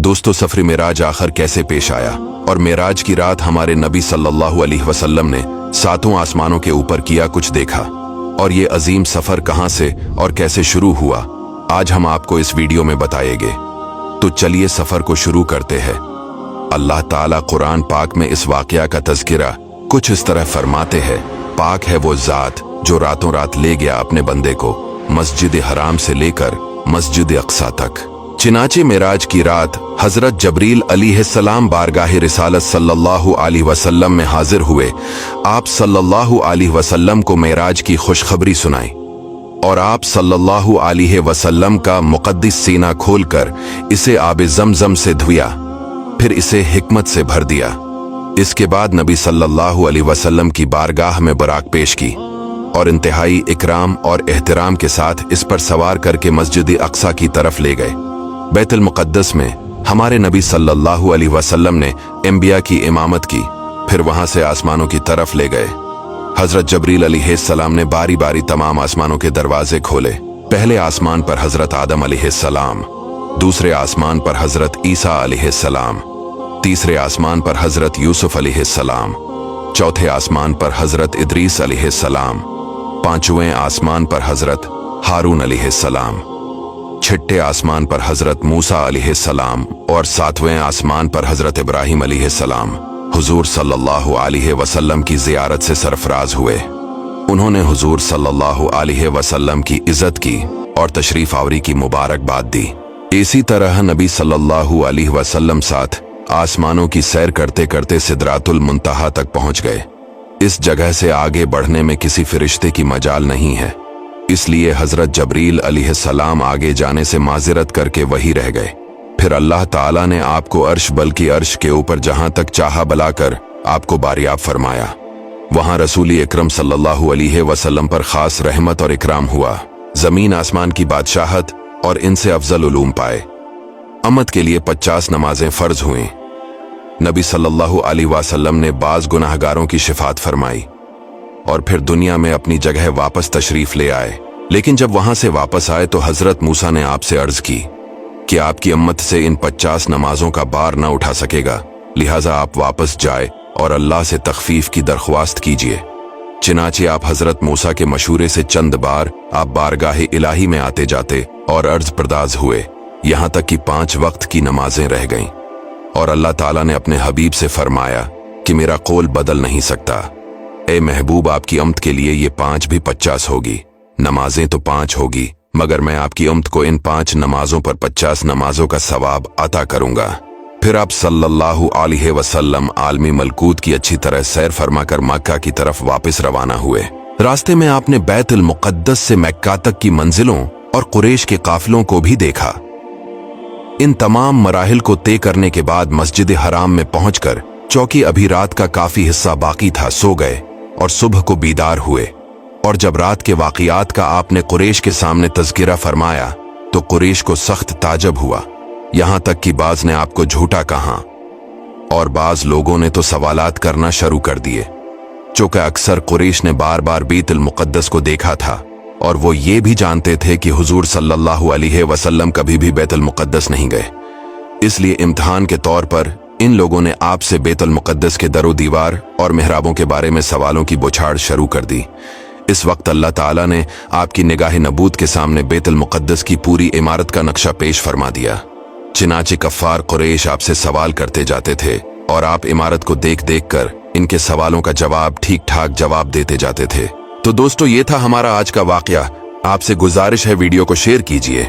दोस्तों, सफर मेराज आखिर कैसे पेश आया और मेराज की रात हमारे नबी सल्लल्लाहु अलैहि वसल्लम ने सातों आसमानों के ऊपर किया कुछ देखा, और ये अजीम सफर कहां से और कैसे शुरू हुआ, आज हम आपको इस वीडियो में बताएंगे। तो चलिए सफर को शुरू करते हैं। अल्लाह ताला कुरान पाक में इस वाकया का तज़किरा कुछ इस तरह फरमाते हैं, पाक है वो ज़ात जो रातों रात ले गया अपने बंदे को मस्जिद हराम से लेकर मस्जिद अक्सा तक। चिनाचे मेराज की रात हजरत जबरील अलैहिस्सलाम बारगाह रिसालत सल्लल्लाहु अलैहि वसल्लम में हाजिर हुए। आप सल्लल्लाहु अलैहि वसल्लम को मेराज की खुशखबरी सुनाई और आप सल्लल्लाहु अलैहि वसल्लम का मुक़द्दस सीना खोलकर इसे आब ज़मज़म से धुया, फिर इसे हिकमत से भर दिया। इसके बाद नबी सल्लल्लाहु अलैहि वसल्लम की बारगाह में बराक पेश की और इंतहाई इकराम और एहतराम के साथ इस पर सवार करके मस्जिद अक्सा की तरफ ले गए। बैतुल मुक़द्दस में हमारे नबी सल्लल्लाहु अलैहि वसल्लम ने अंबिया की इमामत की, फिर वहां से आसमानों की तरफ ले गए। हजरत जबरील अलैहिस्सलाम ने बारी बारी तमाम आसमानों के दरवाजे खोले। पहले आसमान पर हजरत आदम अलैहिस्सलाम, दूसरे आसमान पर हजरत ईसा अलैहिस्सलाम, तीसरे आसमान पर हजरत यूसुफ अलैहिस्सलाम, चौथे आसमान पर हजरत इदरीस अलैहिस्सलाम, पांचवें आसमान पर हजरत हारून अलैहिस्सलाम, छठे आसमान पर हजरत मूसा अलैहिस्सलाम और सातवें आसमान पर हजरत इब्राहिम अलैहिस्सलाम हुजूर सल्लल्लाहु अलैहि वसल्लम की जियारत से सरफराज हुए। उन्होंने हुजूर सल्लल्लाहु अलैहि वसल्लम की इज्जत की और तशरीफ आवरी की मुबारकबाद दी। इसी तरह नबी सल्लल्लाहु अलैहि वसल्लम साथ आसमानों की सैर करते करते सिदरातुल मुंतहा तक पहुंच गए। इस जगह से आगे बढ़ने में किसी फरिश्ते की मजाल नहीं है, इसलिए हजरत जबरील अलैहिस्सलाम आगे जाने से माजिरत करके वही रह गए। फिर अल्लाह ताला ने आपको अर्श बल्कि अर्श के ऊपर जहां तक चाहा बुलाकर आपको बारियाब फरमाया। वहां रसूल अकरम सल्लल्लाहु अलैहि वसल्लम पर खास रहमत और इकराम हुआ। जमीन आसमान की बादशाहत और इनसे अफजल उलूम पाए। अम्मत के लिए 50 नमाजें फर्ज हुई। नबी सल्लल्लाहु अलैहि वसल्लम ने बाज गुनाहगारों की शिफात फरमाई और फिर दुनिया में अपनी जगह वापस तशरीफ ले आए। लेकिन जब वहां से वापस आए तो हजरत मूसा ने आपसे अर्ज की कि आपकी अम्मत से इन 50 नमाजों का बार न उठा सकेगा, लिहाजा आप वापस जाए और अल्लाह से तखफीफ की दरख्वास्त कीजिए। चिनाचे आप हजरत मूसा के मशूरे से चंद बार आप बारगाह इलाही में आते जाते और अर्ज परदाज हुए, यहां तक कि 5 वक्त की नमाजें रह गईं और अल्लाह ताला ने अपने हबीब से फरमाया कि मेरा कौल बदल नहीं सकता। ए महबूब, आपकी अम्त के लिए ये 5 भी 50 होगी। नमाजें तो 5 होगी, मगर मैं आपकी अम्त को इन 5 नमाजों पर 50 नमाजों का सवाब अता करूंगा। फिर आप सल्लल्लाहु अलैहि वसल्लम आलमी मलकूत की अच्छी तरह सैर फरमाकर मक्का की तरफ वापस रवाना हुए। रास्ते में आपने बैतुल मुक़द्दस से मक्का तक की मंजिलों और कुरैश के काफिलों को भी देखा। इन तमाम मराहिल को तय करने के बाद मस्जिद हराम में पहुंचकर चौकी अभी रात का काफी हिस्सा बाकी था, सो गए और सुबह को बीदार हुए। और जब रात के वाक़ियात का आपने कुरैश के सामने तज़किरा फरमाया तो कुरैश को सख्त ताजब हुआ, यहां तक कि बाज ने आपको झूठा कहा और बाज लोगों ने तो सवालात करना शुरू कर दिए। चूंकि अक्सर कुरैश ने बार बार बैतुल मुक़द्दस को देखा था और वो ये भी जानते थे कि हुजूर सल्लल्लाहु अलैहि वसल्लम कभी भी बैतुल मुक़द्दस नहीं गए, इसलिए इम्तिहान के तौर पर इन लोगों ने आपसे बैतुल मुक़द्दस के दरो दीवार और मेहराबों के बारे में सवालों की बौछार शुरू कर दी। इस वक्त अल्लाह ताला ने आपकी निगाह नबूत के सामने बैतुल मुक़द्दस की पूरी इमारत का नक्शा पेश फरमा दिया। चिनाचे कफ़ार कुरैश आपसे सवाल करते जाते थे और आप इमारत को देख देख कर इनके सवालों का जवाब ठीक ठाक जवाब देते जाते थे। तो दोस्तों, ये था हमारा आज का वाकया। आपसे गुजारिश है वीडियो को शेयर कीजिए।